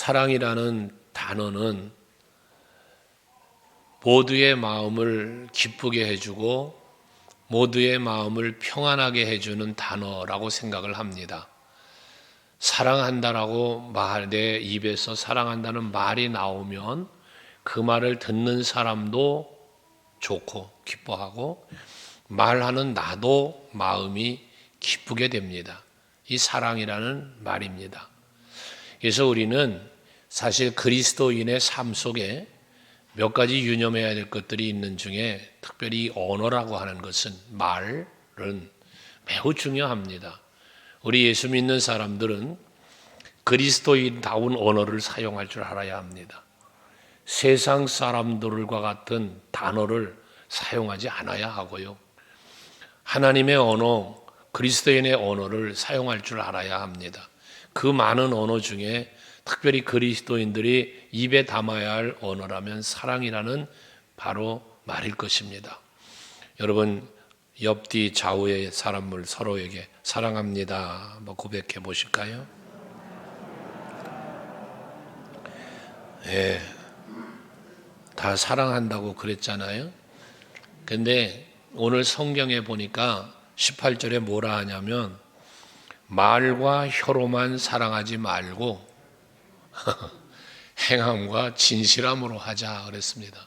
사랑이라는 단어는 모두의 마음을 기쁘게 해주고 모두의 마음을 평안하게 해주는 단어라고 생각을 합니다. 사랑한다라고 내 입에서 사랑한다는 말이 나오면 그 말을 듣는 사람도 좋고 기뻐하고 말하는 나도 마음이 기쁘게 됩니다. 이 사랑이라는 말입니다. 그래서 우리는 사실 그리스도인의 삶 속에 몇 가지 유념해야 될 것들이 있는 중에 특별히 언어라고 하는 것은 말은 매우 중요합니다. 우리 예수 믿는 사람들은 그리스도인다운 언어를 사용할 줄 알아야 합니다. 세상 사람들과 같은 단어를 사용하지 않아야 하고요. 하나님의 언어, 그리스도인의 언어를 사용할 줄 알아야 합니다. 그 많은 언어 중에 특별히 그리스도인들이 입에 담아야 할 언어라면 사랑이라는 바로 말일 것입니다. 여러분 옆뒤 좌우의 사람을 서로에게 사랑합니다 한번 고백해 보실까요? 예, 다 사랑한다고 그랬잖아요. 근데 오늘 성경에 보니까 18절에 뭐라 하냐면 말과 혀로만 사랑하지 말고 행함과 진실함으로 하자 그랬습니다.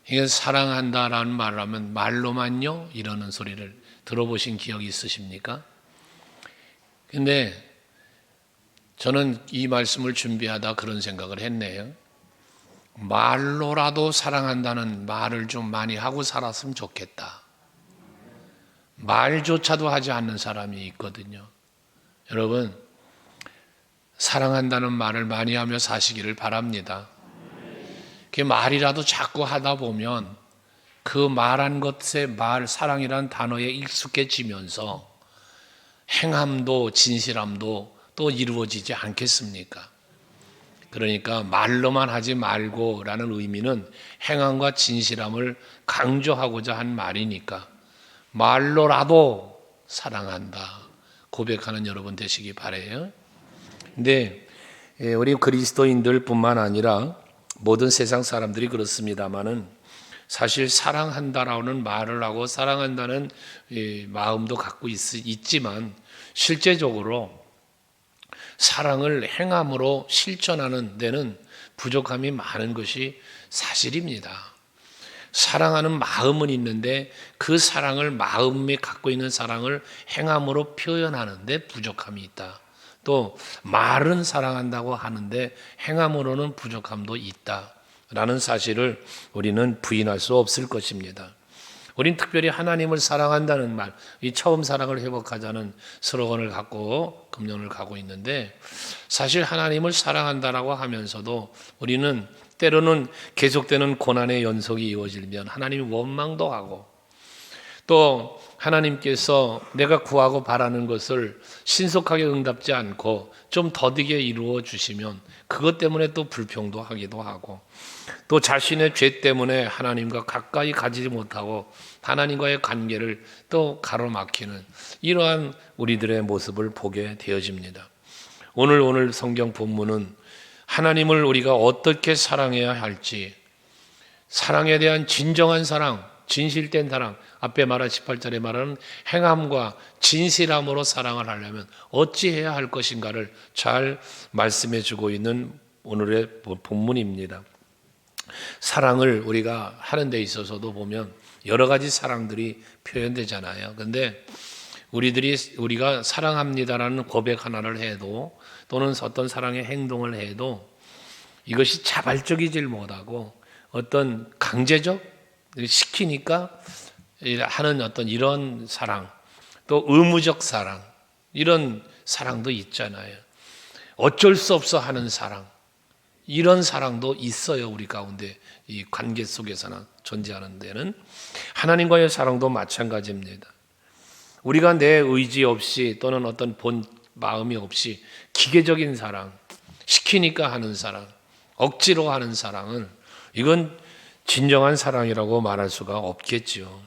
이건 사랑한다라는 말을 하면 말로만요? 이러는 소리를 들어보신 기억이 있으십니까? 근데 저는 이 말씀을 준비하다 그런 생각을 했네요. 말로라도 사랑한다는 말을 좀 많이 하고 살았으면 좋겠다. 말조차도 하지 않는 사람이 있거든요. 여러분 사랑한다는 말을 많이 하며 사시기를 바랍니다. 그 말이라도 자꾸 하다 보면 그 말한 것에 사랑이라는 단어에 익숙해지면서 행함도 진실함도 또 이루어지지 않겠습니까? 그러니까 말로만 하지 말고라는 의미는 행함과 진실함을 강조하고자 한 말이니까 말로라도 사랑한다 고백하는 여러분 되시기 바라요. 근데 우리 그리스도인들뿐만 아니라 모든 세상 사람들이 그렇습니다만은 사실 사랑한다라는 말을 하고 사랑한다는 마음도 갖고 있지만 실제적으로 사랑을 행함으로 실천하는 데는 부족함이 많은 것이 사실입니다. 사랑하는 마음은 있는데 그 사랑을 마음에 갖고 있는 사랑을 행함으로 표현하는 데 부족함이 있다. 또 말은 사랑한다고 하는데 행함으로는 부족함도 있다라는 사실을 우리는 부인할 수 없을 것입니다. 우린 특별히 하나님을 사랑한다는 말, 이 처음 사랑을 회복하자는 슬로건을 갖고 금년을 가고 있는데 사실 하나님을 사랑한다라고 하면서도 우리는 때로는 계속되는 고난의 연속이 이루어지면 하나님이 원망도 하고 또 하나님께서 내가 구하고 바라는 것을 신속하게 응답지 않고 좀 더디게 이루어 주시면 그것 때문에 또 불평도 하기도 하고 또 자신의 죄 때문에 하나님과 가까이 가지 못하고 하나님과의 관계를 또 가로막히는 이러한 우리들의 모습을 보게 되어집니다. 오늘 성경 본문은 하나님을 우리가 어떻게 사랑해야 할지, 사랑에 대한 진정한 사랑, 진실된 사랑, 앞에 말한 18절에 말하는 행함과 진실함으로 사랑을 하려면 어찌해야 할 것인가를 잘 말씀해 주고 있는 오늘의 본문입니다. 사랑을 우리가 하는 데 있어서도 보면 여러 가지 사랑들이 표현되잖아요. 근데 우리가 사랑합니다라는 고백 하나를 해도 또는 어떤 사랑의 행동을 해도 이것이 자발적이질 못하고 어떤 강제적 시키니까 하는 어떤 이런 사랑, 또 의무적 사랑, 이런 사랑도 있잖아요. 어쩔 수 없어 하는 사랑, 이런 사랑도 있어요. 우리 가운데 이 관계 속에서나 존재하는 데는 하나님과의 사랑도 마찬가지입니다. 우리가 내 의지 없이 또는 어떤 본 마음이 없이 기계적인 사랑, 시키니까 하는 사랑, 억지로 하는 사랑은 이건 진정한 사랑이라고 말할 수가 없겠지요.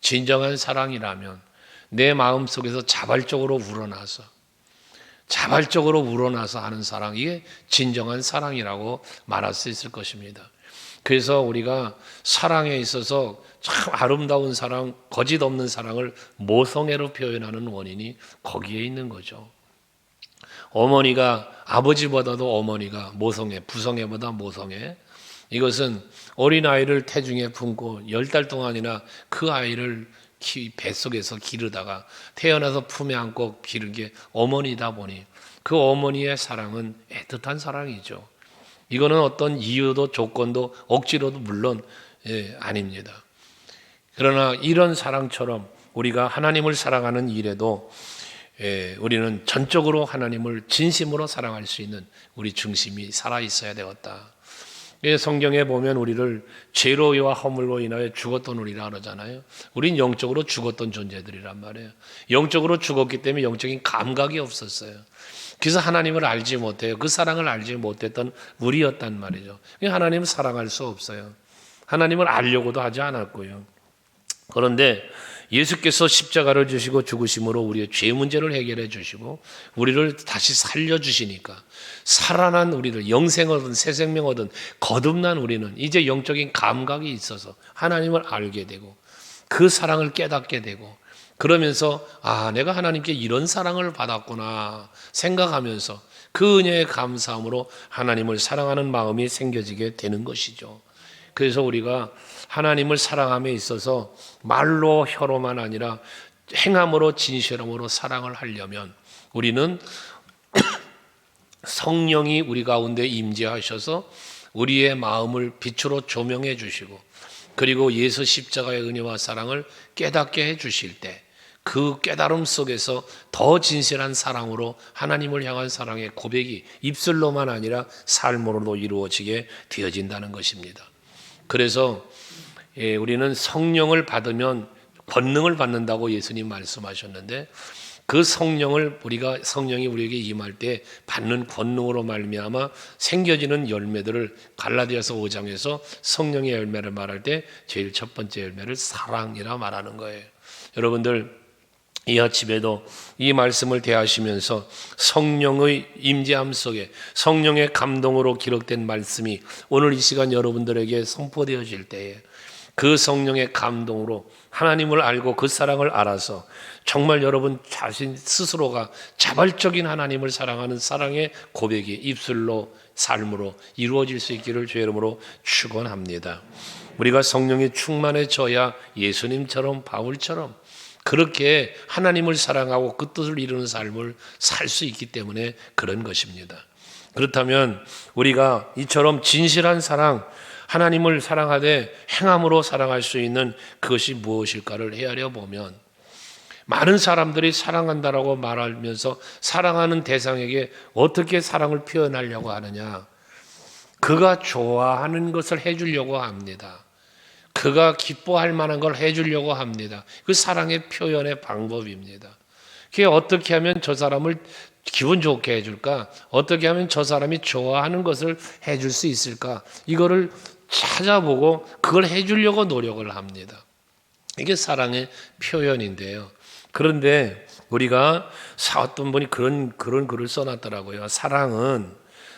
진정한 사랑이라면 내 마음속에서 자발적으로 우러나서 자발적으로 우러나서 하는 사랑, 이게 진정한 사랑이라고 말할 수 있을 것입니다. 그래서 우리가 사랑에 있어서 참 아름다운 사랑, 거짓 없는 사랑을 모성애로 표현하는 원인이 거기에 있는 거죠. 어머니가, 아버지보다도 어머니가 모성애, 부성애보다 모성애, 이것은 어린아이를 태중에 품고 10달 동안이나 그 아이를 뱃속에서 기르다가 태어나서 품에 안고 기른 게 어머니다 보니 그 어머니의 사랑은 애틋한 사랑이죠. 이거는 어떤 이유도 조건도 억지로도 물론 아닙니다. 그러나 이런 사랑처럼 우리가 하나님을 사랑하는 일에도 우리는 전적으로 하나님을 진심으로 사랑할 수 있는 우리 중심이 살아있어야 되었다. 성경에 보면 우리를 죄로와 허물로 인하여 죽었던 우리라 그러잖아요. 우린 영적으로 죽었던 존재들이란 말이에요. 영적으로 죽었기 때문에 영적인 감각이 없었어요. 그래서 하나님을 알지 못해요. 그 사랑을 알지 못했던 우리였단 말이죠. 하나님을 사랑할 수 없어요. 하나님을 알려고도 하지 않았고요. 그런데 예수께서 십자가를 지시고 죽으심으로 우리의 죄 문제를 해결해 주시고 우리를 다시 살려주시니까 살아난 우리를, 영생 얻은 새 생명 얻은 거듭난 우리는 이제 영적인 감각이 있어서 하나님을 알게 되고 그 사랑을 깨닫게 되고 그러면서 내가 하나님께 이런 사랑을 받았구나 생각하면서 그 은혜의 감사함으로 하나님을 사랑하는 마음이 생겨지게 되는 것이죠. 그래서 우리가 하나님을 사랑함에 있어서 말로 혀로만 아니라 행함으로 진실함으로 사랑을 하려면 우리는 성령이 우리 가운데 임재하셔서 우리의 마음을 빛으로 조명해 주시고 그리고 예수 십자가의 은혜와 사랑을 깨닫게 해 주실 때 그 깨달음 속에서 더 진실한 사랑으로 하나님을 향한 사랑의 고백이 입술로만 아니라 삶으로도 이루어지게 되어진다는 것입니다. 그래서 우리는 성령을 받으면 권능을 받는다고 예수님 말씀하셨는데 그 성령이 우리에게 임할 때 받는 권능으로 말미암아 생겨지는 열매들을 갈라디아서 5장에서 성령의 열매를 말할 때 제일 첫 번째 열매를 사랑이라 말하는 거예요. 여러분들 이 아침에도 이 말씀을 대하시면서 성령의 임재함 속에 성령의 감동으로 기록된 말씀이 오늘 이 시간 여러분들에게 선포되어질 때에 그 성령의 감동으로 하나님을 알고 그 사랑을 알아서 정말 여러분 자신 스스로가 자발적인 하나님을 사랑하는 사랑의 고백이 입술로 삶으로 이루어질 수 있기를 주의 이름으로 축원합니다. 우리가 성령이 충만해져야 예수님처럼 바울처럼 그렇게 하나님을 사랑하고 그 뜻을 이루는 삶을 살 수 있기 때문에 그런 것입니다. 그렇다면 우리가 이처럼 진실한 사랑, 하나님을 사랑하되 행함으로 사랑할 수 있는 그것이 무엇일까를 헤아려 보면 많은 사람들이 사랑한다라고 말하면서 사랑하는 대상에게 어떻게 사랑을 표현하려고 하느냐? 그가 좋아하는 것을 해주려고 합니다. 그가 기뻐할 만한 걸 해주려고 합니다. 그 사랑의 표현의 방법입니다. 그게 어떻게 하면 저 사람을 기분 좋게 해줄까? 어떻게 하면 저 사람이 좋아하는 것을 해줄 수 있을까? 이거를 찾아보고 그걸 해주려고 노력을 합니다. 이게 사랑의 표현인데요. 그런데 우리가 어떤 분이 그런 글을 써놨더라고요. 사랑은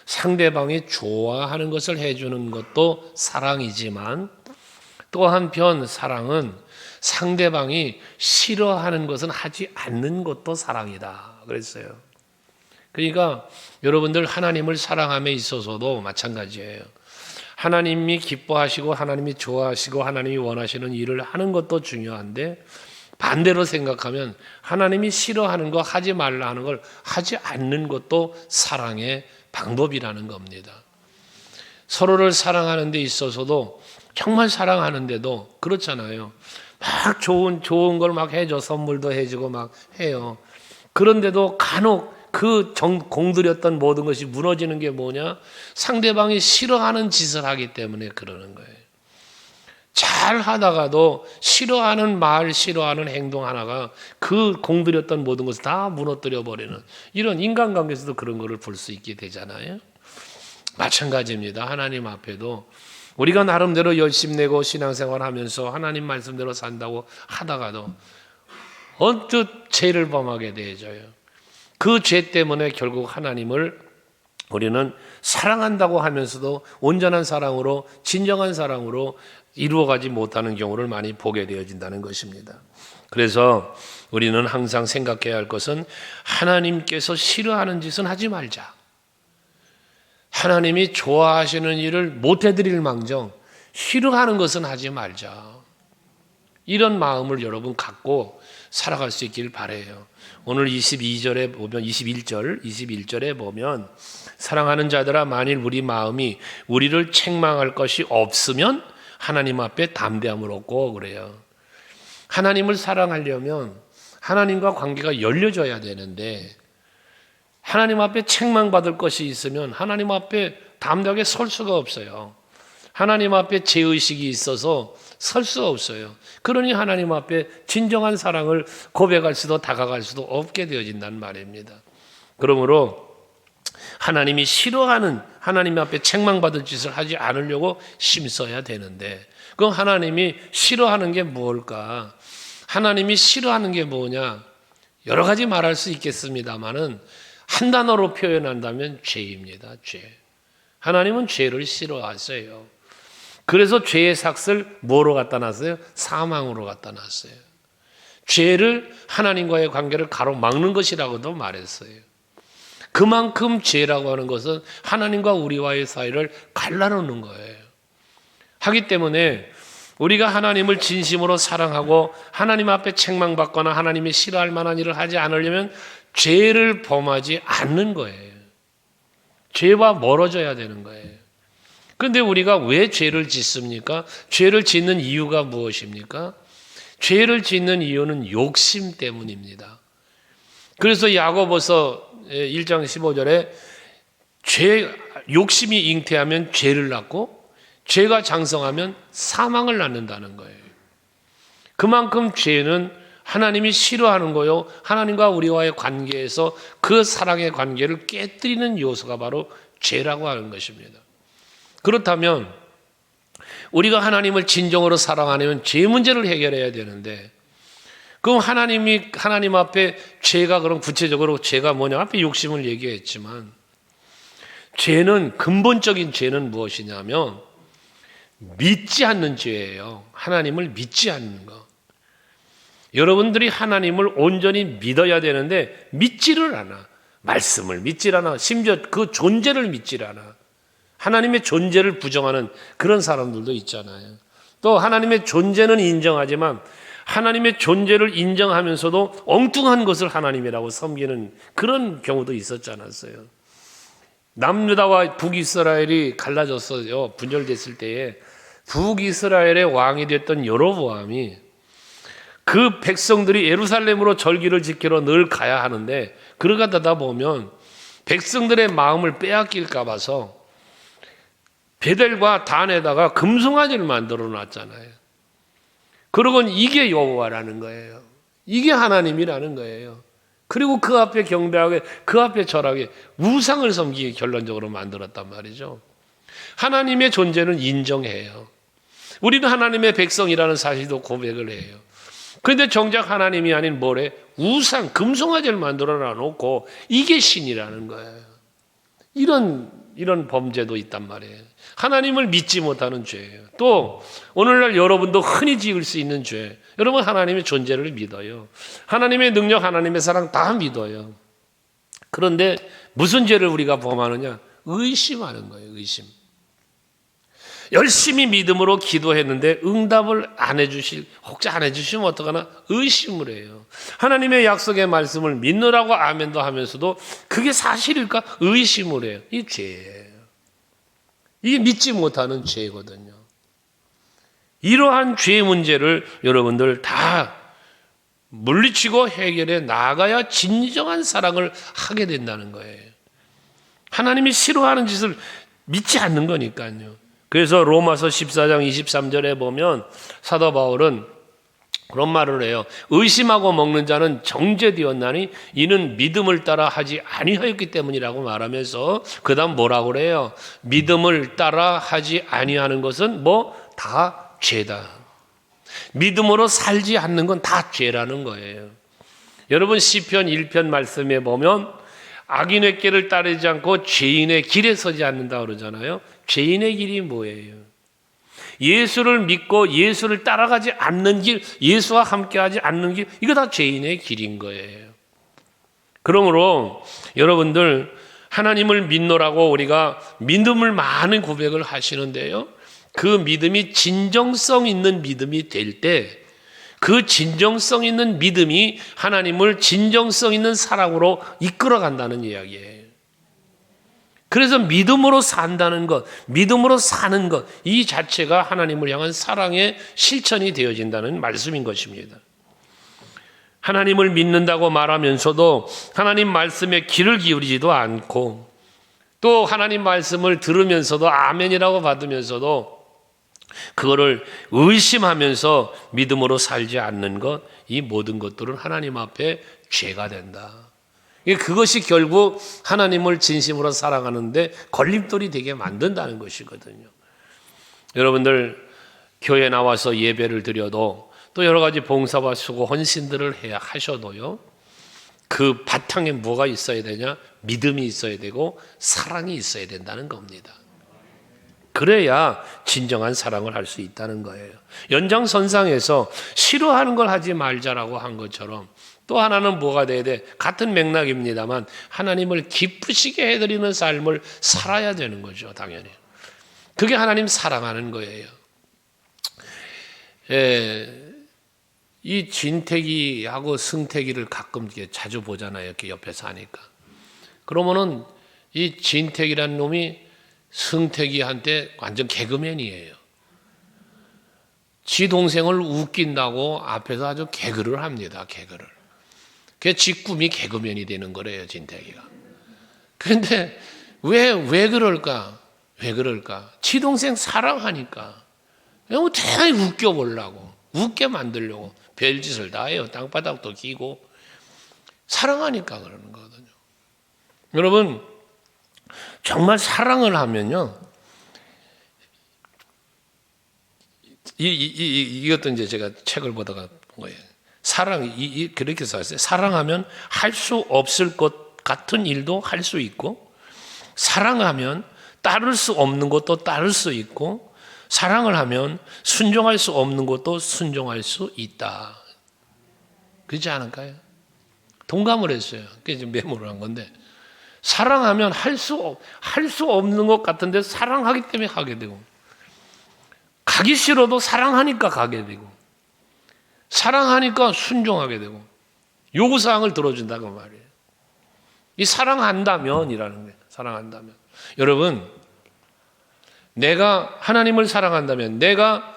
상대방이 좋아하는 것을 해주는 것도 사랑이지만 또 한편 사랑은 상대방이 싫어하는 것은 하지 않는 것도 사랑이다 그랬어요. 그러니까 여러분들 하나님을 사랑함에 있어서도 마찬가지예요. 하나님이 기뻐하시고 하나님이 좋아하시고 하나님이 원하시는 일을 하는 것도 중요한데 반대로 생각하면 하나님이 싫어하는 거 하지 말라 하는 걸 하지 않는 것도 사랑의 방법이라는 겁니다. 서로를 사랑하는 데 있어서도 정말 사랑하는데도 그렇잖아요. 막 좋은 걸 막 해줘. 선물도 해주고 막 해요. 그런데도 간혹 그 공들였던 모든 것이 무너지는 게 뭐냐? 상대방이 싫어하는 짓을 하기 때문에 그러는 거예요. 잘 하다가도 싫어하는 말, 싫어하는 행동 하나가 그 공들였던 모든 것을 다 무너뜨려 버리는 이런 인간관계에서도 그런 거를 볼 수 있게 되잖아요. 마찬가지입니다. 하나님 앞에도 우리가 나름대로 열심히 내고 신앙생활 하면서 하나님 말씀대로 산다고 하다가도 언뜻 죄를 범하게 되어져요. 그 죄 때문에 결국 하나님을 우리는 사랑한다고 하면서도 온전한 사랑으로, 진정한 사랑으로 이루어가지 못하는 경우를 많이 보게 되어진다는 것입니다. 그래서 우리는 항상 생각해야 할 것은 하나님께서 싫어하는 짓은 하지 말자. 하나님이 좋아하시는 일을 못 해드릴 망정 싫어하는 것은 하지 말자. 이런 마음을 여러분 갖고 살아갈 수 있길 바라요. 오늘 22절에 보면 21절에 보면 사랑하는 자들아 만일 우리 마음이 우리를 책망할 것이 없으면 하나님 앞에 담대함을 얻고 그래요. 하나님을 사랑하려면 하나님과 관계가 열려져야 되는데 하나님 앞에 책망받을 것이 있으면 하나님 앞에 담대하게 설 수가 없어요. 하나님 앞에 죄의식이 있어서 설 수 없어요. 그러니 하나님 앞에 진정한 사랑을 고백할 수도 다가갈 수도 없게 되어진단 말입니다. 그러므로 하나님이 싫어하는 하나님 앞에 책망받을 짓을 하지 않으려고 힘써야 되는데 그럼 하나님이 싫어하는 게 뭘까? 하나님이 싫어하는 게 뭐냐? 여러 가지 말할 수 있겠습니다만은 한 단어로 표현한다면 죄입니다. 죄. 하나님은 죄를 싫어하세요. 그래서 죄의 삭을 뭐로 갖다 놨어요? 사망으로 갖다 놨어요. 죄를 하나님과의 관계를 가로막는 것이라고도 말했어요. 그만큼 죄라고 하는 것은 하나님과 우리와의 사이를 갈라놓는 거예요. 하기 때문에 우리가 하나님을 진심으로 사랑하고 하나님 앞에 책망받거나 하나님이 싫어할 만한 일을 하지 않으려면 죄를 범하지 않는 거예요. 죄와 멀어져야 되는 거예요. 그런데 우리가 왜 죄를 짓습니까? 죄를 짓는 이유가 무엇입니까? 죄를 짓는 이유는 욕심 때문입니다. 그래서 야고보서 1장 15절에 욕심이 잉태하면 죄를 낳고 죄가 장성하면 사망을 낳는다는 거예요. 그만큼 죄는 하나님이 싫어하는 거요. 하나님과 우리와의 관계에서 그 사랑의 관계를 깨뜨리는 요소가 바로 죄라고 하는 것입니다. 그렇다면 우리가 하나님을 진정으로 사랑하려면 죄 문제를 해결해야 되는데 그럼 하나님 앞에 죄가 그럼 구체적으로 죄가 뭐냐? 앞에 욕심을 얘기했지만 죄는 근본적인 죄는 무엇이냐면 믿지 않는 죄예요. 하나님을 믿지 않는 거. 여러분들이 하나님을 온전히 믿어야 되는데 믿지를 않아. 말씀을 믿질 않아. 심지어 그 존재를 믿질 않아. 하나님의 존재를 부정하는 그런 사람들도 있잖아요. 또 하나님의 존재는 인정하지만 하나님의 존재를 인정하면서도 엉뚱한 것을 하나님이라고 섬기는 그런 경우도 있었지 않았어요. 남유다와 북이스라엘이 갈라졌어요. 분열됐을 때에 북이스라엘의 왕이 됐던 여로보암이 그 백성들이 예루살렘으로 절기를 지키러 늘 가야 하는데 그러가다 보면 백성들의 마음을 빼앗길까 봐서 베델과 단에다가 금송아지를 만들어 놨잖아요. 그러곤 이게 여호와라는 거예요. 이게 하나님이라는 거예요. 그리고 그 앞에 경배하게 그 앞에 절하게 우상을 섬기게 결론적으로 만들었단 말이죠. 하나님의 존재는 인정해요. 우리는 하나님의 백성이라는 사실도 고백을 해요. 그런데 정작 하나님이 아닌 뭐래? 우상, 금송아지를 만들어 놓고 이게 신이라는 거예요. 이런 범죄도 있단 말이에요. 하나님을 믿지 못하는 죄예요. 또 오늘날 여러분도 흔히 지을 수 있는 죄. 여러분 하나님의 존재를 믿어요. 하나님의 능력, 하나님의 사랑 다 믿어요. 그런데 무슨 죄를 우리가 범하느냐? 의심하는 거예요. 의심. 열심히 믿음으로 기도했는데 응답을 혹시 안 해주시면 어떡하나? 의심을 해요. 하나님의 약속의 말씀을 믿느라고 아멘도 하면서도 그게 사실일까? 의심을 해요. 이 죄예요. 이게 믿지 못하는 죄거든요. 이러한 죄 문제를 여러분들 다 물리치고 해결해 나가야 진정한 사랑을 하게 된다는 거예요. 하나님이 싫어하는 짓을 믿지 않는 거니까요. 그래서 로마서 14장 23절에 보면 사도 바울은 그런 말을 해요. 의심하고 먹는 자는 정죄되었나니 이는 믿음을 따라 하지 아니하였기 때문이라고 말하면서 그 다음 뭐라고 그래요? 믿음을 따라 하지 아니하는 것은 다 죄다. 믿음으로 살지 않는 건 다 죄라는 거예요. 여러분 시편 1편 말씀에 보면 악인의 길을 따르지 않고 죄인의 길에 서지 않는다 그러잖아요. 죄인의 길이 뭐예요? 예수를 믿고 예수를 따라가지 않는 길, 예수와 함께하지 않는 길, 이거 다 죄인의 길인 거예요. 그러므로 여러분들 하나님을 믿노라고 우리가 믿음을 많은 고백을 하시는데요, 그 믿음이 진정성 있는 믿음이 될 때 그 진정성 있는 믿음이 하나님을 진정성 있는 사랑으로 이끌어 간다는 이야기예요. 그래서 믿음으로 산다는 것, 믿음으로 사는 것, 이 자체가 하나님을 향한 사랑의 실천이 되어진다는 말씀인 것입니다. 하나님을 믿는다고 말하면서도 하나님 말씀에 귀를 기울이지도 않고, 또 하나님 말씀을 들으면서도 아멘이라고 받으면서도 그거를 의심하면서 믿음으로 살지 않는 것, 이 모든 것들은 하나님 앞에 죄가 된다. 그것이 결국 하나님을 진심으로 사랑하는데 걸림돌이 되게 만든다는 것이거든요. 여러분들 교회 나와서 예배를 드려도, 또 여러 가지 봉사와 수고 헌신들을 해야 하셔도요, 그 바탕에 뭐가 있어야 되냐? 믿음이 있어야 되고 사랑이 있어야 된다는 겁니다. 그래야 진정한 사랑을 할 수 있다는 거예요. 연장선상에서 싫어하는 걸 하지 말자라고 한 것처럼 또 하나는 뭐가 돼야 돼? 같은 맥락입니다만 하나님을 기쁘시게 해드리는 삶을 살아야 되는 거죠, 당연히. 그게 하나님 사랑하는 거예요. 이 진태기하고 승태기를 가끔 자주 보잖아요, 이렇게 옆에서 하니까. 그러면은 이 진태기라는 놈이 승태기한테 완전 개그맨이에요. 지 동생을 웃긴다고 앞에서 아주 개그를 합니다. 개그를. 그게 지 꿈이 개그맨이 되는 거래요, 진태기가. 그런데 왜 그럴까? 왜 그럴까? 지 동생 사랑하니까. 그냥 대단히 웃겨보려고, 웃게 만들려고 별짓을 다 해요. 땅바닥도 기고. 사랑하니까 그러는 거거든요. 여러분, 정말 사랑을 하면요, 이것도 이제 제가 책을 보다가 본 거예요. 그렇게 써있어요. 사랑하면 할 수 없을 것 같은 일도 할 수 있고, 사랑하면 따를 수 없는 것도 따를 수 있고, 사랑을 하면 순종할 수 없는 것도 순종할 수 있다. 그렇지 않을까요? 동감을 했어요. 그래서 메모를 한 건데, 사랑하면 할 수 없는 것 같은데 사랑하기 때문에 하게 되고, 가기 싫어도 사랑하니까 가게 되고, 사랑하니까 순종하게 되고, 요구사항을 들어준다고 말이에요. 이 사랑한다면이라는 거예요. 사랑한다면. 여러분, 내가 하나님을 사랑한다면, 내가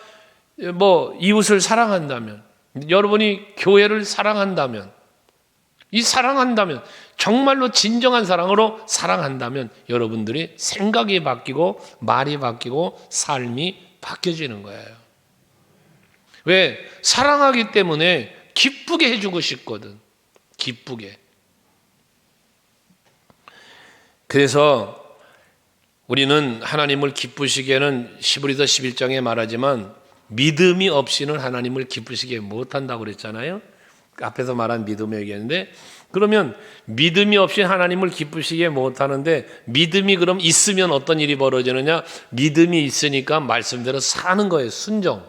이웃을 사랑한다면, 여러분이 교회를 사랑한다면, 이 사랑한다면, 정말로 진정한 사랑으로 사랑한다면 여러분들이 생각이 바뀌고 말이 바뀌고 삶이 바뀌어지는 거예요. 왜? 사랑하기 때문에 기쁘게 해주고 싶거든. 기쁘게. 그래서 우리는 하나님을 기쁘시게는 히브리서 11장에 말하지만 믿음이 없이는 하나님을 기쁘시게 못한다고 그랬잖아요. 앞에서 말한 믿음을 얘기했는데, 그러면 믿음이 없이 하나님을 기쁘시게 못하는데 믿음이 그럼 있으면 어떤 일이 벌어지느냐? 믿음이 있으니까 말씀대로 사는 거예요. 순종.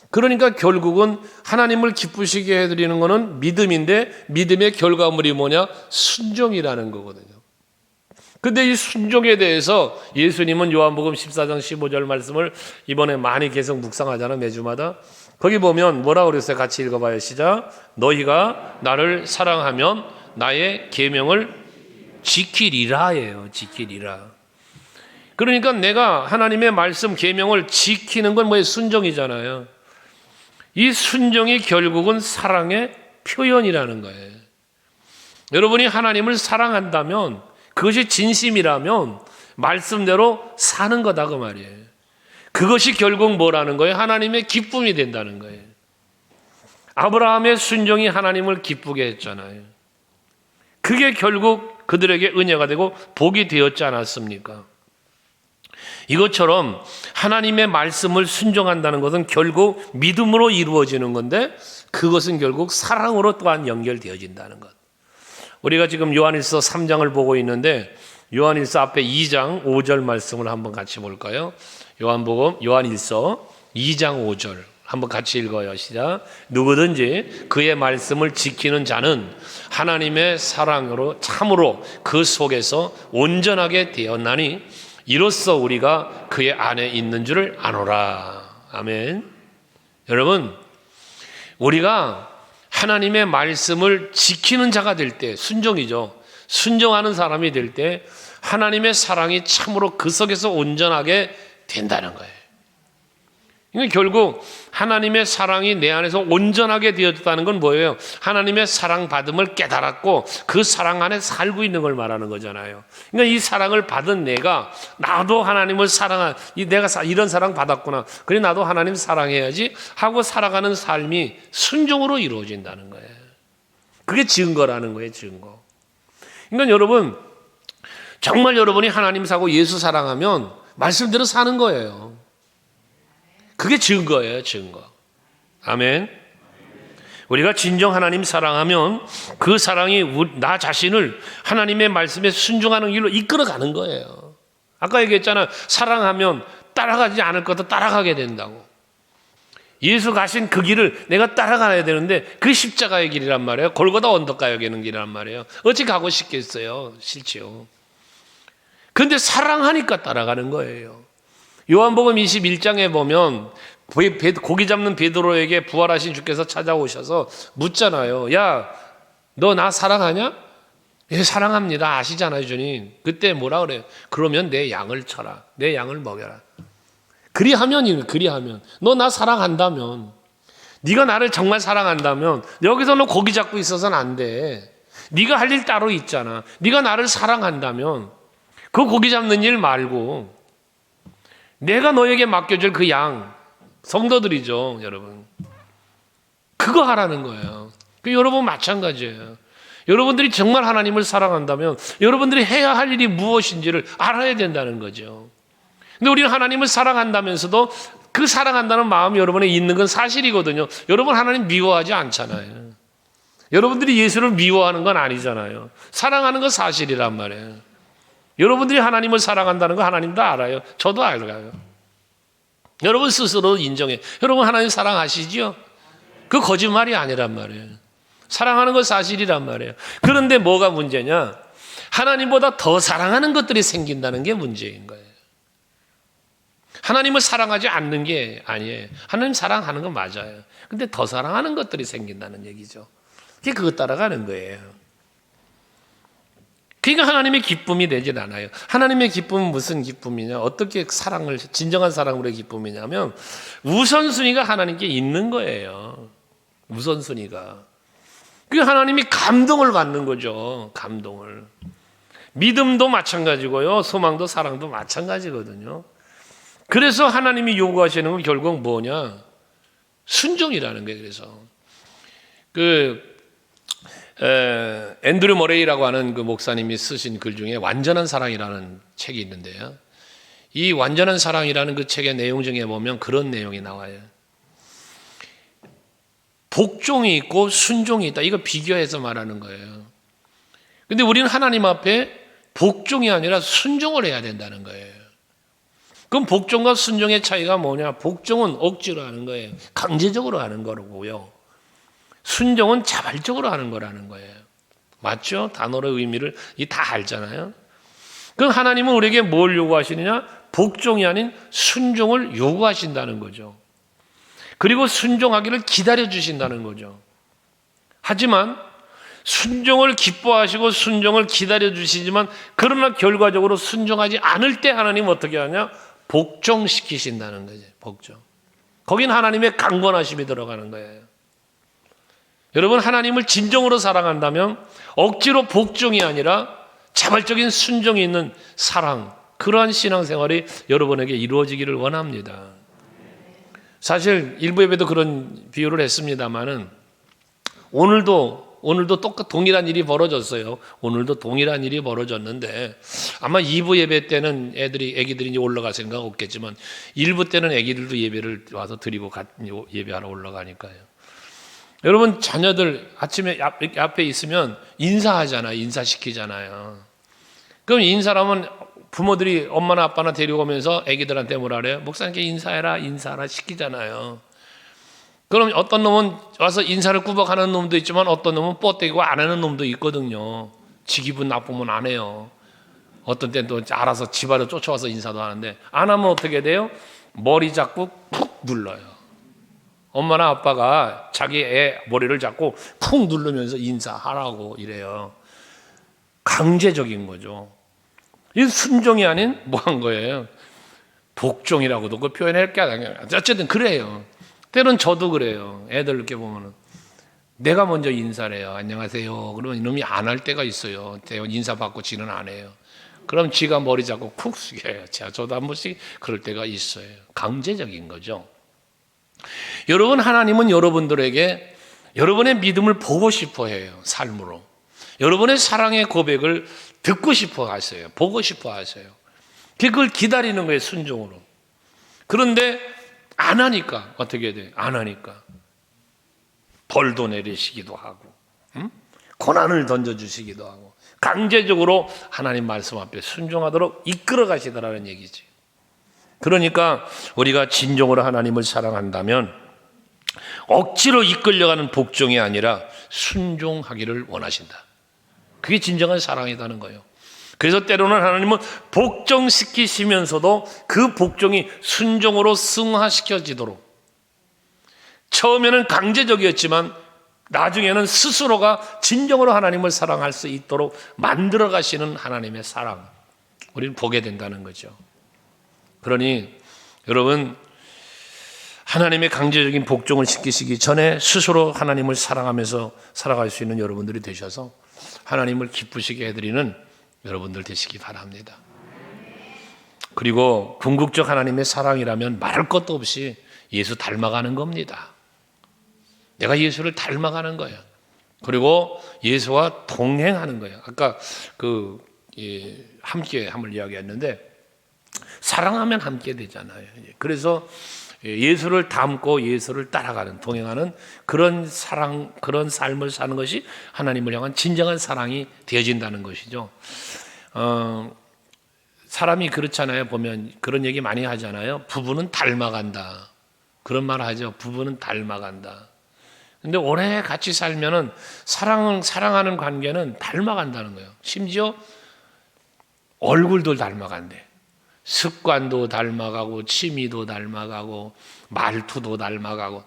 그러니까 결국은 하나님을 기쁘시게 해드리는 거는 믿음인데, 믿음의 결과물이 뭐냐? 순종이라는 거거든요. 근데 이 순종에 대해서 예수님은 요한복음 14장 15절 말씀을 이번에 많이 계속 묵상하잖아요, 매주마다. 거기 보면 뭐라고 그랬어요? 같이 읽어봐요. 시작. 너희가 나를 사랑하면 나의 계명을 지키리라예요. 지키리라. 그러니까 내가 하나님의 말씀 계명을 지키는 건 뭐예요? 순종이잖아요. 이 순종이 결국은 사랑의 표현이라는 거예요. 여러분이 하나님을 사랑한다면, 그것이 진심이라면 말씀대로 사는 거다 그 말이에요. 그것이 결국 뭐라는 거예요? 하나님의 기쁨이 된다는 거예요. 아브라함의 순종이 하나님을 기쁘게 했잖아요. 그게 결국 그들에게 은혜가 되고 복이 되었지 않았습니까? 이것처럼 하나님의 말씀을 순종한다는 것은 결국 믿음으로 이루어지는 건데, 그것은 결국 사랑으로 또한 연결되어진다는 것. 우리가 지금 요한일서 3장을 보고 있는데 요한일서 앞에 2장 5절 말씀을 한번 같이 볼까요? 요한일서 2장 5절 한번 같이 읽어요. 시작. 누구든지 그의 말씀을 지키는 자는 하나님의 사랑으로 참으로 그 속에서 온전하게 되었나니 이로써 우리가 그의 안에 있는 줄을 아노라. 아멘. 여러분, 우리가 하나님의 말씀을 지키는 자가 될 때, 순종이죠. 순종하는 사람이 될 때 하나님의 사랑이 참으로 그 속에서 온전하게 된다는 거예요. 그러니까 결국 하나님의 사랑이 내 안에서 온전하게 되었다는 건 뭐예요? 하나님의 사랑받음을 깨달았고 그 사랑 안에 살고 있는 걸 말하는 거잖아요. 그러니까 이 사랑을 받은 내가 나도 하나님을 내가 이런 사랑 받았구나. 그래 나도 하나님 사랑해야지 하고 살아가는 삶이 순종으로 이루어진다는 거예요. 그게 증거라는 거예요. 증거. 그러니까 여러분 정말 여러분이 하나님 사고 예수 사랑하면 말씀대로 사는 거예요. 그게 증거예요, 증거. 아멘. 우리가 진정 하나님 사랑하면 그 사랑이 나 자신을 하나님의 말씀에 순종하는 길로 이끌어가는 거예요. 아까 얘기했잖아. 사랑하면 따라가지 않을 것도 따라가게 된다고. 예수 가신 그 길을 내가 따라가야 되는데 그 십자가의 길이란 말이에요. 골고다 언덕 가야 되는 길이란 말이에요. 어찌 가고 싶겠어요? 싫지요. 그런데 사랑하니까 따라가는 거예요. 요한복음 21장에 보면 고기 잡는 베드로에게 부활하신 주께서 찾아오셔서 묻잖아요. 야, 너 나 사랑하냐? 예, 사랑합니다. 아시잖아요, 주님. 그때 뭐라 그래요? 그러면 내 양을 쳐라. 내 양을 먹여라. 그리하면 너 나 사랑한다면, 네가 나를 정말 사랑한다면 여기서 너 고기 잡고 있어서는 안 돼. 네가 할 일 따로 있잖아. 네가 나를 사랑한다면 그 고기 잡는 일 말고 내가 너에게 맡겨줄 그 양, 성도들이죠, 여러분. 그거 하라는 거예요. 여러분 마찬가지예요. 여러분들이 정말 하나님을 사랑한다면 여러분들이 해야 할 일이 무엇인지를 알아야 된다는 거죠. 근데 우리는 하나님을 사랑한다면서도 그 사랑한다는 마음이 여러분에 있는 건 사실이거든요. 여러분 하나님 미워하지 않잖아요. 여러분들이 예수를 미워하는 건 아니잖아요. 사랑하는 건 사실이란 말이에요. 여러분들이 하나님을 사랑한다는 거 하나님도 알아요. 저도 알아요. 여러분 스스로 인정해. 여러분 하나님 사랑하시지요? 그 거짓말이 아니란 말이에요. 사랑하는 건 사실이란 말이에요. 그런데 뭐가 문제냐? 하나님보다 더 사랑하는 것들이 생긴다는 게 문제인 거예요. 하나님을 사랑하지 않는 게 아니에요. 하나님 사랑하는 건 맞아요. 근데 더 사랑하는 것들이 생긴다는 얘기죠. 그게 그것 따라가는 거예요. 그러니까 하나님의 기쁨이 되질 않아요. 하나님의 기쁨은 무슨 기쁨이냐? 어떻게 사랑을, 진정한 사랑으로의 기쁨이냐면 우선순위가 하나님께 있는 거예요. 우선순위가. 그 하나님이 감동을 받는 거죠. 감동을. 믿음도 마찬가지고요. 소망도 사랑도 마찬가지거든요. 그래서 하나님이 요구하시는 건 결국 뭐냐? 순종이라는 거예요. 그래서 앤드류 머레이라고 하는 그 목사님이 쓰신 글 중에 완전한 사랑이라는 책이 있는데요. 이 완전한 사랑이라는 그 책의 내용 중에 보면 그런 내용이 나와요. 복종이 있고 순종이 있다. 이거 비교해서 말하는 거예요. 근데 우리는 하나님 앞에 복종이 아니라 순종을 해야 된다는 거예요. 그럼 복종과 순종의 차이가 뭐냐? 복종은 억지로 하는 거예요. 강제적으로 하는 거고요. 순종은 자발적으로 하는 거라는 거예요. 맞죠? 단어의 의미를 다 알잖아요. 그럼 하나님은 우리에게 뭘 요구하시느냐? 복종이 아닌 순종을 요구하신다는 거죠. 그리고 순종하기를 기다려 주신다는 거죠. 하지만 순종을 기뻐하시고 순종을 기다려 주시지만 그러나 결과적으로 순종하지 않을 때 하나님은 어떻게 하냐? 복종시키신다는 거죠. 복종. 거긴 하나님의 강권하심이 들어가는 거예요. 여러분 하나님을 진정으로 사랑한다면 억지로 복종이 아니라 자발적인 순종이 있는 사랑, 그러한 신앙생활이 여러분에게 이루어지기를 원합니다. 사실 일부 예배도 그런 비유를 했습니다마는 오늘도 동일한 일이 벌어졌어요. 오늘도 동일한 일이 벌어졌는데 아마 2부 예배 때는 애기들이 이제 올라갈 생각 없겠지만 1부 때는 애기들도 예배를 와서 드리고 예배하러 올라가니까요. 여러분 자녀들 아침에 앞에 있으면 인사하잖아요. 인사시키잖아요. 그럼 인사라면 부모들이 엄마나 아빠나 데리고 오면서 애기들한테 뭐라 그래요? 목사님께 인사하라 시키잖아요. 그럼 어떤 놈은 와서 인사를 꾸벅하는 놈도 있지만 어떤 놈은 뻗대고 안 하는 놈도 있거든요. 지 기분 나쁘면 안 해요. 어떤 때는 또 알아서 집안으로 쫓아와서 인사도 하는데, 안 하면 어떻게 돼요? 머리 잡고 푹 눌러요. 엄마나 아빠가 자기 애 머리를 잡고 푹 누르면서 인사하라고 이래요. 강제적인 거죠. 이 순종이 아닌 뭐 한 거예요? 복종이라고도 그 표현할 게 아니에요. 어쨌든 그래요. 때론 저도 그래요. 애들 이렇게 보면은 내가 먼저 인사를 해요. 안녕하세요. 그러면 이놈이 안 할 때가 있어요. 인사받고 지는 안 해요. 그럼 지가 머리 잡고 푹 숙여요. 저도 한 번씩 그럴 때가 있어요. 강제적인 거죠. 여러분, 하나님은 여러분들에게 여러분의 믿음을 보고 싶어 해요. 삶으로. 여러분의 사랑의 고백을 듣고 싶어 하세요. 보고 싶어 하세요. 그걸 기다리는 거예요. 순종으로. 그런데 안 하니까 어떻게 돼요? 안 하니까 벌도 내리시기도 하고, 고난을 던져주시기도 하고, 강제적으로 하나님 말씀 앞에 순종하도록 이끌어 가시더라는 얘기지. 그러니까 우리가 진정으로 하나님을 사랑한다면 억지로 이끌려가는 복종이 아니라 순종하기를 원하신다. 그게 진정한 사랑이라는 거예요. 그래서 때로는 하나님은 복종시키시면서도 그 복종이 순종으로 승화시켜지도록, 처음에는 강제적이었지만 나중에는 스스로가 진정으로 하나님을 사랑할 수 있도록 만들어 가시는 하나님의 사랑, 우리는 보게 된다는 거죠. 그러니 여러분, 하나님의 강제적인 복종을 시키시기 전에 스스로 하나님을 사랑하면서 살아갈 수 있는 여러분들이 되셔서 하나님을 기쁘시게 해드리는 여러분들 되시기 바랍니다. 그리고 궁극적 하나님의 사랑이라면 말할 것도 없이 예수 닮아가는 겁니다. 내가 예수를 닮아가는 거예요. 그리고 예수와 동행하는 거예요. 아까 함께 함을 이야기했는데, 사랑하면 함께 되잖아요. 그래서 예수를 닮고 예수를 따라가는, 동행하는 그런 사랑, 그런 삶을 사는 것이 하나님을 향한 진정한 사랑이 되어진다는 것이죠. 사람이 그렇잖아요. 보면 그런 얘기 많이 하잖아요. 부부는 닮아간다. 그런 말 하죠. 부부는 닮아간다. 근데 오래 같이 살면은 사랑하는 관계는 닮아간다는 거예요. 심지어 얼굴도 닮아간대. 습관도 닮아가고, 취미도 닮아가고, 말투도 닮아가고.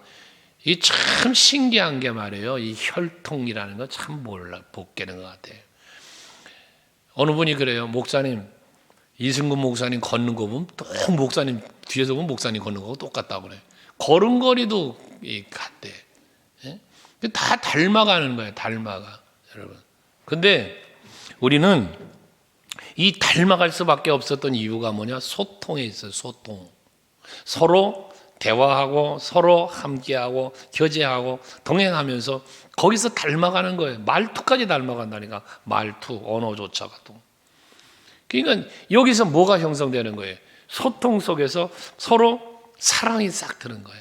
이 참 신기한 게 말이에요. 이 혈통이라는 거 참 못 깨는 것 같아요. 어느 분이 그래요. 목사님, 이승근 목사님 걷는 거 보면 또 목사님 뒤에서 보면 목사님 걷는 거하고 똑같다고 그래요. 걸음걸이도 같대. 다 닮아가는 거예요. 닮아가, 여러분. 근데 우리는 이 닮아갈 수밖에 없었던 이유가 뭐냐? 소통에 있어요. 소통. 서로 대화하고, 서로 함께하고, 교제하고, 동행하면서 거기서 닮아가는 거예요. 말투까지 닮아간다니까. 말투, 언어조차가도. 그러니까 여기서 뭐가 형성되는 거예요? 소통 속에서 서로 사랑이 싹 드는 거야.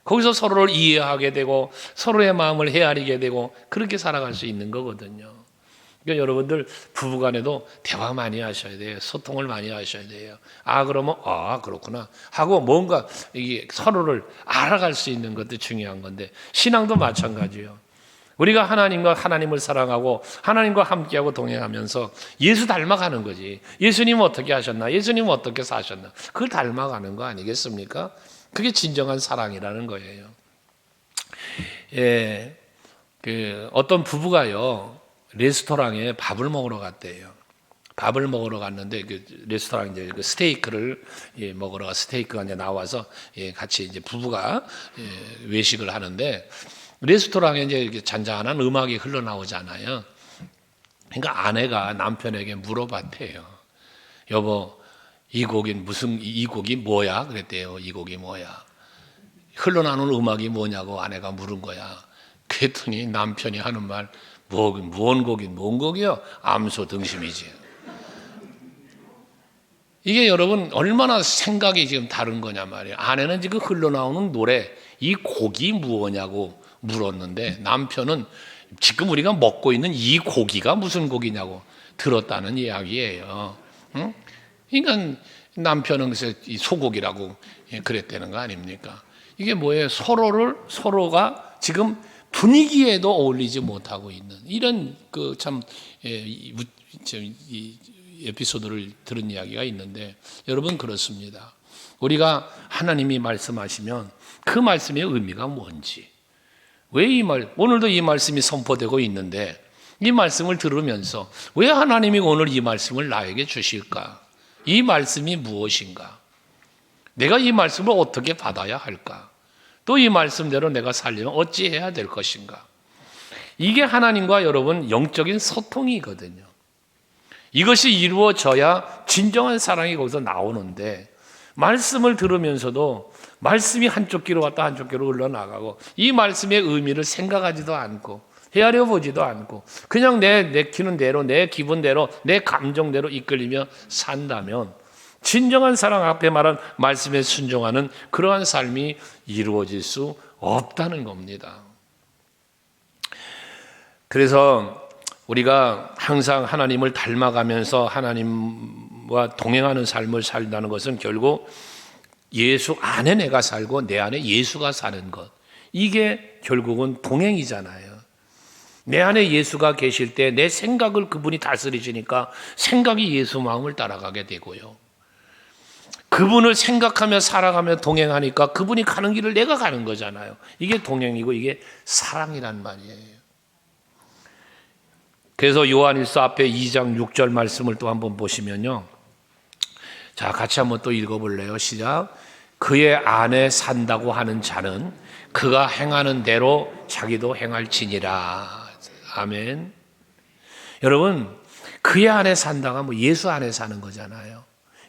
거기서 서로를 이해하게 되고, 서로의 마음을 헤아리게 되고, 그렇게 살아갈 수 있는 거거든요. 그러니까 여러분들 부부간에도 대화 많이 하셔야 돼요. 소통을 많이 하셔야 돼요. 그러면 그렇구나 하고 뭔가 이게 서로를 알아갈 수 있는 것도 중요한 건데, 신앙도 마찬가지예요. 우리가 하나님을 사랑하고 하나님과 함께하고 동행하면서 예수 닮아가는 거지. 예수님 어떻게 하셨나? 예수님 어떻게 사셨나? 그걸 닮아가는 거 아니겠습니까? 그게 진정한 사랑이라는 거예요. 어떤 부부가요, 레스토랑에 밥을 먹으러 갔대요. 밥을 먹으러 갔는데 그 레스토랑 이제 그 스테이크를 먹으러 스테이크가 이제 나와서 같이 이제 부부가 외식을 하는데, 레스토랑에 이제 이렇게 잔잔한 음악이 흘러나오잖아요. 그러니까 아내가 남편에게 물어봤대요. 여보, 이 곡이 뭐야? 그랬대요. 이 곡이 뭐야? 흘러나오는 음악이 뭐냐고 아내가 물은 거야. 그랬더니 남편이 하는 말, 뭔 곡이요? 암소 등심이지. 이게 여러분 얼마나 생각이 지금 다른 거냐 말이에요. 아내는 지금 흘러나오는 노래, 이 곡이 무엇냐고 물었는데 남편은 지금 우리가 먹고 있는 이 고기가 무슨 고기냐고 들었다는 이야기예요. 응? 그러니까 남편은 그래서 이 소고기라고 그랬다는 거 아닙니까? 이게 뭐예요? 서로가 지금 분위기에도 어울리지 못하고 있는 이런 이 에피소드를 들은 이야기가 있는데, 여러분 그렇습니다. 우리가 하나님이 말씀하시면 그 말씀의 의미가 뭔지, 왜 오늘도 이 말씀이 선포되고 있는데 이 말씀을 들으면서 왜 하나님이 오늘 이 말씀을 나에게 주실까? 이 말씀이 무엇인가? 내가 이 말씀을 어떻게 받아야 할까? 또 이 말씀대로 내가 살려면 어찌해야 될 것인가? 이게 하나님과 여러분 영적인 소통이거든요. 이것이 이루어져야 진정한 사랑이 거기서 나오는데, 말씀을 들으면서도 말씀이 한쪽 귀로 왔다 한쪽 귀로 흘러나가고 이 말씀의 의미를 생각하지도 않고 헤아려 보지도 않고 그냥 내키는 대로, 내 기분대로, 내 감정대로 이끌리며 산다면 진정한 사랑 앞에 말한 말씀에 순종하는 그러한 삶이 이루어질 수 없다는 겁니다. 그래서 우리가 항상 하나님을 닮아가면서 하나님과 동행하는 삶을 살다는 것은 결국 예수 안에 내가 살고 내 안에 예수가 사는 것, 이게 결국은 동행이잖아요. 내 안에 예수가 계실 때 내 생각을 그분이 다스리시니까 생각이 예수 마음을 따라가게 되고요. 그분을 생각하며 살아가며 동행하니까 그분이 가는 길을 내가 가는 거잖아요. 이게 동행이고 이게 사랑이란 말이에요. 그래서 요한일서 앞에 2장 6절 말씀을 또 한번 보시면요. 자, 같이 한번 또 읽어볼래요? 시작. 그의 안에 산다고 하는 자는 그가 행하는 대로 자기도 행할지니라. 아멘. 여러분, 그의 안에 산다가 뭐 예수 안에 사는 거잖아요.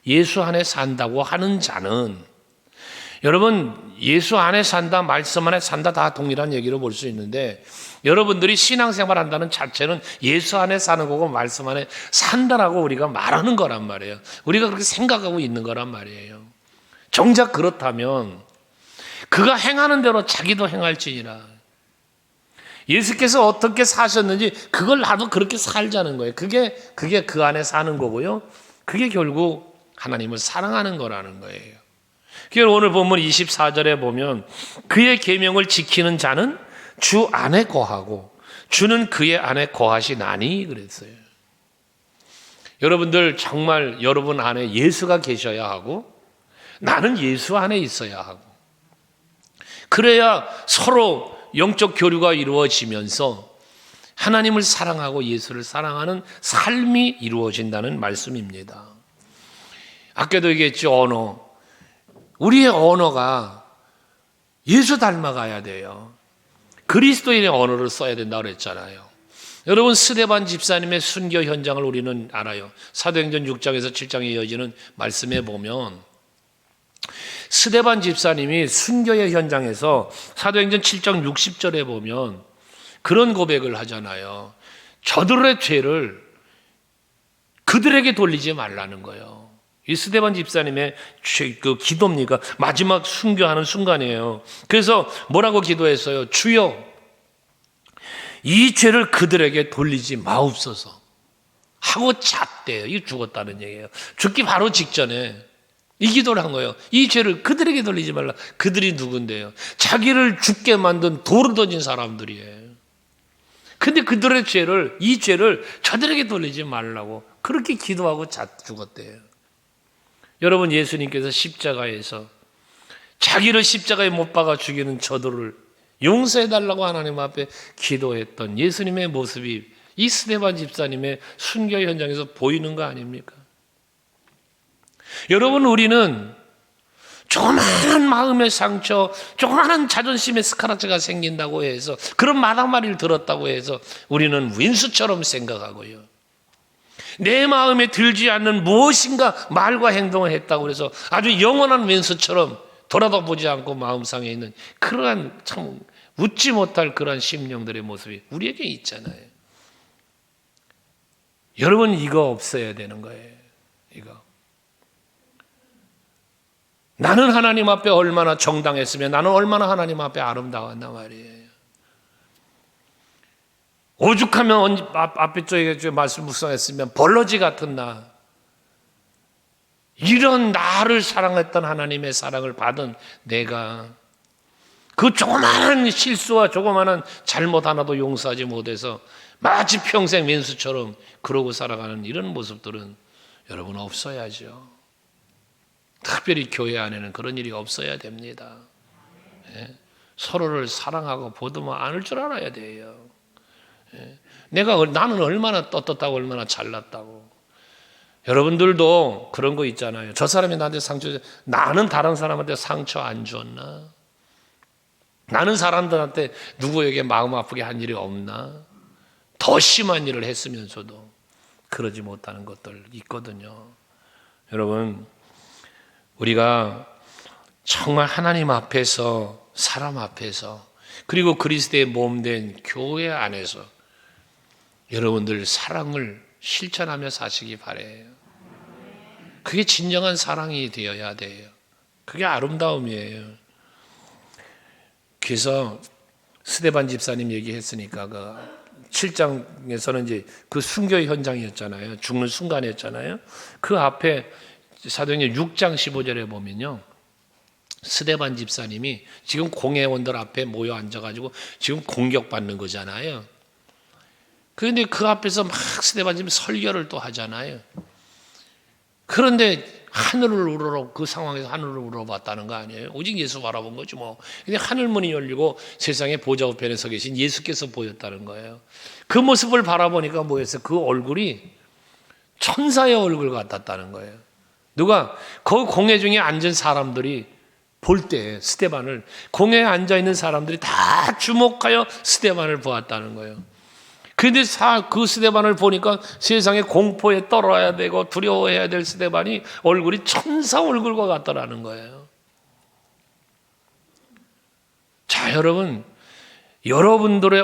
예수 안에 산다고 하는 자는, 여러분 예수 안에 산다, 말씀 안에 산다 다 동일한 얘기로 볼 수 있는데, 여러분들이 신앙생활 한다는 자체는 예수 안에 사는 거고 말씀 안에 산다라고 우리가 말하는 거란 말이에요. 우리가 그렇게 생각하고 있는 거란 말이에요. 정작 그렇다면 그가 행하는 대로 자기도 행할지니라. 예수께서 어떻게 사셨는지 그걸 나도 그렇게 살자는 거예요. 그게 그 안에 사는 거고요. 그게 결국 하나님을 사랑하는 거라는 거예요. 그래서 오늘 본문 24절에 보면 그의 계명을 지키는 자는 주 안에 거하고 주는 그의 안에 거하시나니 그랬어요. 여러분들 정말 여러분 안에 예수가 계셔야 하고 나는 예수 안에 있어야 하고, 그래야 서로 영적 교류가 이루어지면서 하나님을 사랑하고 예수를 사랑하는 삶이 이루어진다는 말씀입니다. 아까도 얘기했죠. 언어. 우리의 언어가 예수 닮아가야 돼요. 그리스도인의 언어를 써야 된다고 그랬잖아요. 여러분 스데반 집사님의 순교 현장을 우리는 알아요. 사도행전 6장에서 7장에 이어지는 말씀에 보면 스데반 집사님이 순교의 현장에서 사도행전 7장 60절에 보면 그런 고백을 하잖아요. 저들의 죄를 그들에게 돌리지 말라는 거예요. 이 스데반 집사님의 그 기도입니까? 마지막 순교하는 순간이에요. 그래서 뭐라고 기도했어요? 주여, 이 죄를 그들에게 돌리지 마옵소서 하고 잤대요. 이 죽었다는 얘기예요. 죽기 바로 직전에 이 기도를 한 거예요. 이 죄를 그들에게 돌리지 말라. 그들이 누군데요? 자기를 죽게 만든 돌을 던진 사람들이에요. 근데 그들의 죄를, 이 죄를 저들에게 돌리지 말라고 그렇게 기도하고 죽었대요. 여러분, 예수님께서 십자가에서 자기를 십자가에 못 박아 죽이는 저들을 용서해달라고 하나님 앞에 기도했던 예수님의 모습이 이 스데반 집사님의 순교 현장에서 보이는 거 아닙니까? 여러분, 우리는 조그마한 마음의 상처, 조그마한 자존심의 스크래치가 생긴다고 해서, 그런 마당말이를 들었다고 해서 우리는 윈수처럼 생각하고요, 내 마음에 들지 않는 무엇인가 말과 행동을 했다고 해서 아주 영원한 왼수처럼 돌아다보지 않고 마음상에 있는 그러한 참 웃지 못할 그러한 심령들의 모습이 우리에게 있잖아요. 여러분, 이거 없어야 되는 거예요. 이거. 나는 하나님 앞에 얼마나 정당했으면 나는 얼마나 하나님 앞에 아름다웠나 말이에요. 오죽하면 앞에 쪽에 말씀 묵상했으면 벌러지 같은 나, 이런 나를 사랑했던 하나님의 사랑을 받은 내가 그 조그마한 실수와 조그마한 잘못 하나도 용서하지 못해서 마치 평생 민수처럼 그러고 살아가는 이런 모습들은 여러분 없어야죠. 특별히 교회 안에는 그런 일이 없어야 됩니다. 예? 서로를 사랑하고 보듬어 안을 줄 알아야 돼요. 예? 나는 얼마나 떳떳하고 얼마나 잘났다고. 여러분들도 그런 거 있잖아요. 저 사람이 나한테 상처, 나는 다른 사람한테 상처 안 줬나? 나는 사람들한테 누구에게 마음 아프게 한 일이 없나? 더 심한 일을 했으면서도 그러지 못하는 것들 있거든요. 여러분, 우리가 정말 하나님 앞에서, 사람 앞에서, 그리고 그리스도의 몸된 교회 안에서 여러분들 사랑을 실천하며 사시기 바래요. 그게 진정한 사랑이 되어야 돼요. 그게 아름다움이에요. 그래서 스데반 집사님 얘기했으니까 그 7장에서는 이제 그 순교의 현장이었잖아요. 죽는 순간이었잖아요. 그 앞에 사도행전 6장 15절에 보면요, 스데반 집사님이 지금 공회원들 앞에 모여 앉아가지고 지금 공격받는 거잖아요. 그런데 그 앞에서 막 스데반 집사님이 설교를 또 하잖아요. 그런데 하늘을 우러러, 그 상황에서 하늘을 우러봤다는 거 아니에요? 오직 예수 바라본 거지 뭐. 근데 하늘문이 열리고 세상의 보좌 우편에 서 계신 예수께서 보였다는 거예요. 그 모습을 바라보니까 뭐였어요? 그 얼굴이 천사의 얼굴 같았다는 거예요. 누가? 그 공회 중에 앉은 사람들이 볼 때 스데반을, 공회에 앉아있는 사람들이 다 주목하여 스데반을 보았다는 거예요. 그런데 그 스데반을 보니까 세상에 공포에 떨어야 되고 두려워해야 될 스데반이 얼굴이 천사 얼굴과 같더라는 거예요. 자, 여러분, 여러분의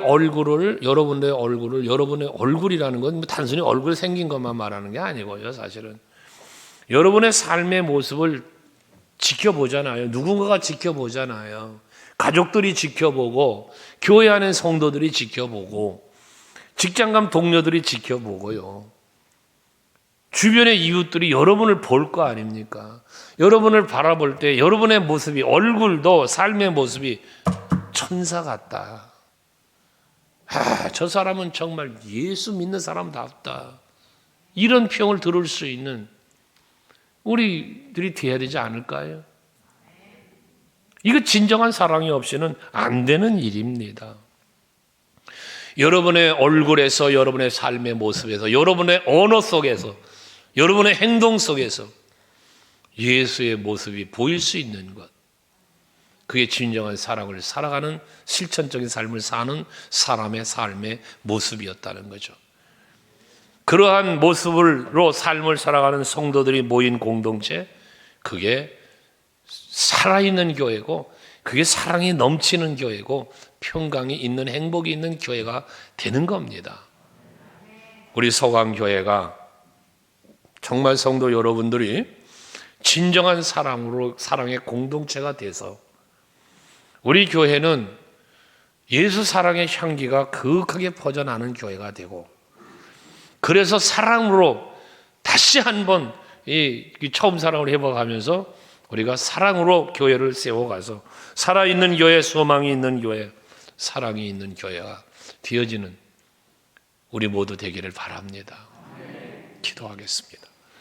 얼굴이라는 건 단순히 얼굴이 생긴 것만 말하는 게 아니고요. 사실은 여러분의 삶의 모습을 지켜보잖아요. 누군가가 지켜보잖아요. 가족들이 지켜보고, 교회 안에 성도들이 지켜보고, 직장감 동료들이 지켜보고요. 주변의 이웃들이 여러분을 볼 거 아닙니까? 여러분을 바라볼 때 여러분의 모습이, 얼굴도 삶의 모습이 천사 같다. 저 사람은 정말 예수 믿는 사람답다. 이런 평을 들을 수 있는 우리들이 되어야 되지 않을까요? 이거 진정한 사랑이 없이는 안 되는 일입니다. 여러분의 얼굴에서, 여러분의 삶의 모습에서, 여러분의 언어 속에서, 여러분의 행동 속에서 예수의 모습이 보일 수 있는 것, 그게 진정한 사랑을 살아가는 실천적인 삶을 사는 사람의 삶의 모습이었다는 거죠. 그러한 모습으로 삶을 살아가는 성도들이 모인 공동체, 그게 살아있는 교회고, 그게 사랑이 넘치는 교회고, 평강이 있는, 행복이 있는 교회가 되는 겁니다. 우리 서강교회가 정말 성도 여러분들이 진정한 사랑의 공동체가 돼서 우리 교회는 예수 사랑의 향기가 그윽하게 퍼져나는 교회가 되고, 그래서 사랑으로 다시 한번 처음 사랑을 회복하면서 우리가 사랑으로 교회를 세워가서 살아있는 교회, 소망이 있는 교회, 사랑이 있는 교회가 되어지는 우리 모두 되기를 바랍니다. 기도하겠습니다.